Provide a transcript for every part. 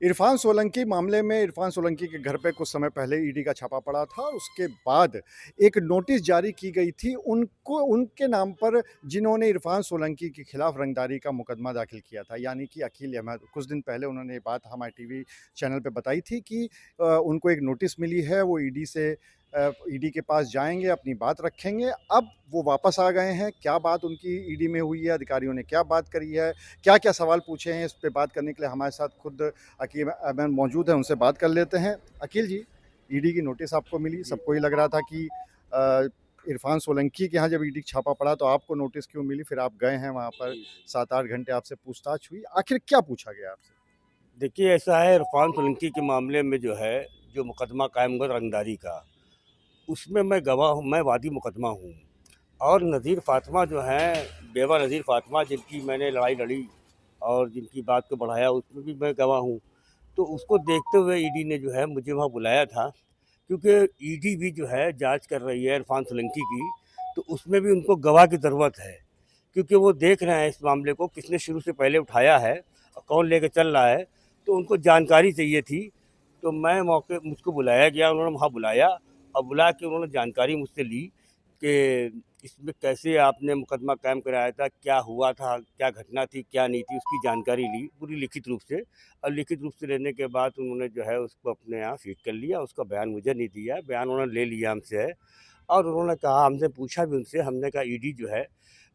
इरफान सोलंकी मामले में इरफान सोलंकी के घर पे कुछ समय पहले ईडी का छापा पड़ा था। उसके बाद एक नोटिस जारी की गई थी उनको उनके नाम पर जिन्होंने इरफान सोलंकी के खिलाफ रंगदारी का मुकदमा दाखिल किया था, यानी कि अकील अहमद। कुछ दिन पहले उन्होंने ये बात हमारे टीवी चैनल पे बताई थी कि उनको एक नोटिस मिली है, वो ईडी के पास जाएँगे, अपनी बात रखेंगे। अब वो वापस आ गए हैं, क्या बात उनकी ईडी में हुई है, अधिकारियों ने क्या बात करी है, क्या-क्या सवाल पूछे हैं, इस पे बात करने के लिए हमारे साथ खुद अकील अहमद मौजूद हैं, उनसे बात कर लेते हैं। अकील जी, ईडी की नोटिस आपको मिली, जी। सबको ये लग रहा था कि इरफान सोलंकी के यहाँ जब ईडी छापा पड़ा तो आपको नोटिस क्यों मिली? फिर आप गए हैं वहाँ पर, जी। 7-8 घंटे आपसे पूछताछ हुई, आखिर क्या पूछा गया आपसे? देखिए, ऐसा है, इरफ़ान सोलंकी के मामले में जो है, जो मुकदमा कायम हुआ रंगदारी का, उसमें मैं गवाह हूँ, मैं वादी मुकदमा हूँ। और नज़ीर फ़ातिमा जो हैं, बेवा नज़ीर फ़ातिमा, जिनकी मैंने लड़ाई लड़ी और जिनकी बात को बढ़ाया, उसमें भी मैं गवाह हूँ। तो उसको देखते हुए ईडी ने जो है मुझे वहाँ बुलाया था, क्योंकि ईडी भी जो है जाँच कर रही है इरफ़ान सोलंकी की, तो उसमें भी उनको गवाह की ज़रूरत है। क्योंकि वो देख रहे हैं इस मामले को किसने शुरू से पहले उठाया है और कौन लेके चल रहा है, तो उनको जानकारी चाहिए थी। तो मैं मौके मुझको बुलाया गया, उन्होंने वहाँ बुलाया और बुला के उन्होंने जानकारी मुझसे ली कि इसमें कैसे आपने मुकदमा कायम कराया था, क्या हुआ था, क्या घटना थी, क्या नहीं थी, उसकी जानकारी ली पूरी लिखित रूप से। और लिखित रूप से लेने के बाद उन्होंने जो है उसको अपने यहाँ फ़ीड कर लिया, उसका बयान मुझे नहीं दिया, बयान उन्होंने ले लिया हमसे है। और उन्होंने कहा, हमसे पूछा भी उनसे, हमने कहा ईडी जो है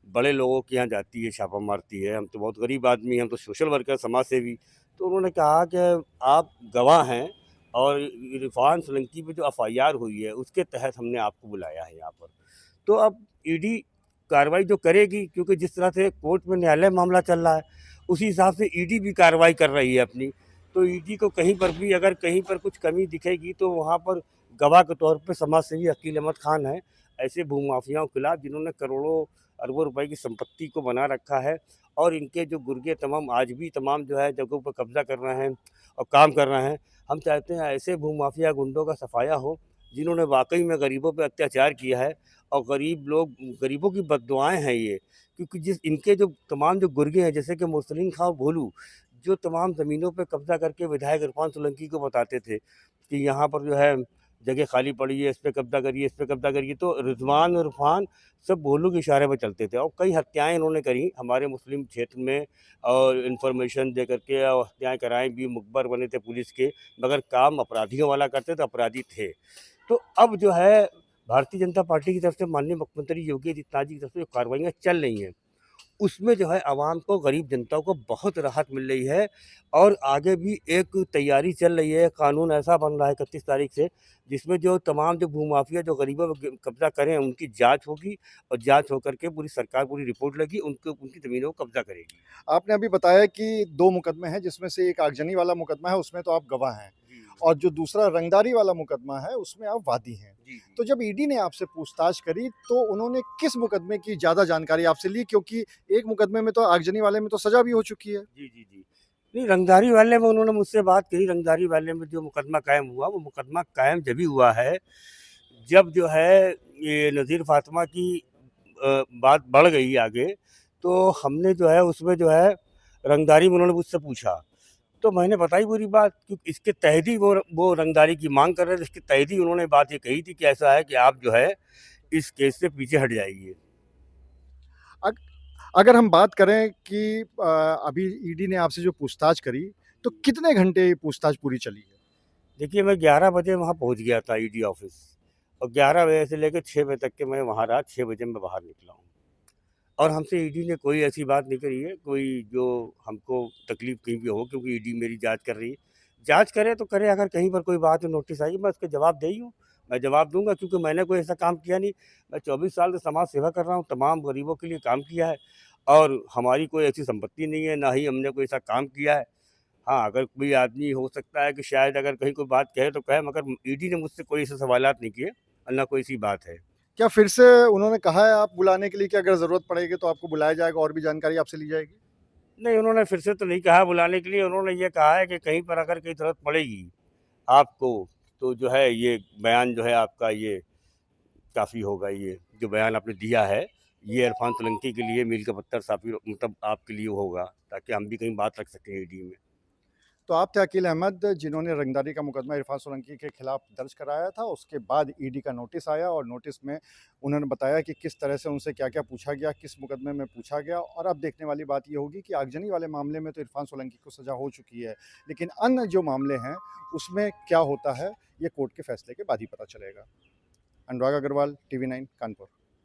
बड़े लोगों के यहाँ जाती है, छापा मारती है, हम तो बहुत गरीब आदमी हैं, हम तो सोशल वर्कर, समाज सेवी। तो उन्होंने कहा कि आप गवाह हैं और इरफ़ान सोलंकी पे जो एफ़आईआर हुई है, उसके तहत हमने आपको बुलाया है यहाँ पर। तो अब ईडी कार्रवाई जो करेगी, क्योंकि जिस तरह से कोर्ट में न्यायालय मामला चल रहा है, उसी हिसाब से ईडी भी कार्रवाई कर रही है अपनी। तो ईडी को कहीं पर भी अगर कहीं पर कुछ कमी दिखेगी, तो वहाँ पर गवाह के तौर पे समाज सेवी अकील अहमद खान हैं, ऐसे भूमाफियाओं के खिलाफ जिन्होंने करोड़ों अरबों रुपए की संपत्ति को बना रखा है। और इनके जो गुर्गे तमाम आज भी तमाम जो है जगहों पर कब्जा कर रहे हैं और काम कर रहे हैं। हम चाहते हैं ऐसे भूमाफिया गुंडों का सफाया हो, जिन्होंने वाकई में गरीबों पे अत्याचार किया है और गरीबों की बददुआएं हैं ये। क्योंकि जिस इनके जो तमाम जो गुर्गे हैं, जैसे कि मुरसलीन खां और भोलू, जो तमाम ज़मीनों पे कब्जा करके विधायक इरफान सोलंकी को बताते थे कि यहाँ पर जो है जगह खाली पड़ी है, इस पे कब्जा करिए, इस पे कब्जा करिए। तो रिजवान और इरफान सब भोलू के इशारे पे चलते थे और कई हत्याएं इन्होंने करी हमारे मुस्लिम क्षेत्र में। और इन्फॉर्मेशन दे करके और हत्याएं कराई भी, मुखबर बने थे पुलिस के, मगर काम अपराधियों वाला करते थे, अपराधी थे। तो अब जो है भारतीय जनता पार्टी की तरफ से माननीय मुख्यमंत्री योगी आदित्यनाथ जी की तरफ से जो कार्रवाइयाँ चल रही हैं, उसमें जो है आवाम को, गरीब जनता को बहुत राहत मिल रही है। और आगे भी एक तैयारी चल रही है, कानून ऐसा बन रहा है 31 तारीख से, जिसमें जो तमाम जो भूमाफिया जो गरीबों पे कब्जा करें, उनकी जाँच होगी और जाँच होकर के पूरी सरकार पूरी रिपोर्ट लेगी, उनको उनकी ज़मीनों को कब्जा करेगी। आपने अभी बताया कि 2 मुकदमे हैं, जिसमें से एक आगजनी वाला मुकदमा है, उसमें तो आप गवाह हैं जी, और जो दूसरा रंगदारी वाला मुकदमा है, उसमें आप वादी हैं। जी, जी। तो जब ईडी ने आपसे पूछताछ करी, तो उन्होंने किस मुकदमे की ज़्यादा जानकारी आपसे ली? क्योंकि एक मुकदमे में तो आगजनी वाले में तो सज़ा भी हो चुकी है। जी, जी, जी। नहीं, रंगदारी वाले में उन्होंने मुझसे बात कही, रंगदारी वाले में जो मुकदमा कायम हुआ, वो मुकदमा कायम जभी हुआ है, जब जो है ये नज़ीर फ़ातिमा की बात बढ़ गई आगे, तो हमने जो है उसमें जो है रंगदारी में उन्होंने मुझसे पूछा। तो मैंने बताई पूरी बात कि इसके तहत ही वो रंगदारी की माँग कर रहे थे, इसके तहत ही उन्होंने बात ये कही थी कि ऐसा है कि आप जो है इस केस से पीछे हट जाइए। अग अगर हम बात करें कि अभी ईडी ने आपसे जो पूछताछ करी, तो कितने घंटे ये पूछताछ पूरी चली है? देखिए, मैं 11 बजे वहाँ पहुँच गया था ईडी ऑफ़िस और 11 बजे से लेकर 6 बजे तक के मैं वहाँ रहा, 6 बजे मैं बाहर निकला हूँ। और हमसे ईडी ने कोई ऐसी बात नहीं करी है, कोई जो हमको तकलीफ़ कहीं भी हो, क्योंकि ईडी मेरी जाँच कर रही है। जाँच करे तो करे, अगर कहीं पर कोई बात नोटिस आई, मैं उसके जवाब दे ही हूँ। मैं जवाब दूँगा, क्योंकि मैंने कोई ऐसा काम किया नहीं। मैं 24 साल से समाज सेवा कर रहा हूँ, तमाम गरीबों के लिए काम किया है और हमारी कोई ऐसी संपत्ति नहीं है, ना ही हमने कोई ऐसा काम किया है। हाँ, अगर कोई आदमी हो सकता है कि शायद अगर कहीं कोई बात कहे तो कहे, मगर ईडी ने मुझसे कोई ऐसे सवालात नहीं किए और ना कोई ऐसी बात है। क्या फिर से उन्होंने कहा है आप बुलाने के लिए कि अगर ज़रूरत पड़ेगी तो आपको बुलाया जाएगा और भी जानकारी आपसे ली जाएगी? नहीं, उन्होंने फिर से तो नहीं कहा बुलाने के लिए, उन्होंने ये कहा है कि कहीं पर अगर कहीं ज़रूरत पड़ेगी आपको, तो जो है ये बयान जो है आपका ये काफ़ी होगा, ये जो बयान आपने दिया है, ये इरफ़ान सोलंकी के लिए मील का पत्थर साफ़ी मतलब आपके लिए होगा, ताकि हम भी कहीं बात रख सकें ईडी में। तो आप थे अकील अहमद जिन्होंने रंगदारी का मुकदमा इरफान सोलंकी के खिलाफ दर्ज कराया था। उसके बाद ईडी का नोटिस आया और नोटिस में उन्होंने बताया कि किस तरह से उनसे क्या-क्या पूछा गया, किस मुकदमे में पूछा गया। और अब देखने वाली बात ये होगी कि आगजनी वाले मामले में तो इरफान सोलंकी को सज़ा हो चुकी है, लेकिन अन्य जो मामले हैं उसमें क्या होता है, ये कोर्ट के फैसले के बाद ही पता चलेगा। अनुराग अग्रवाल, टीवी 9 कानपुर।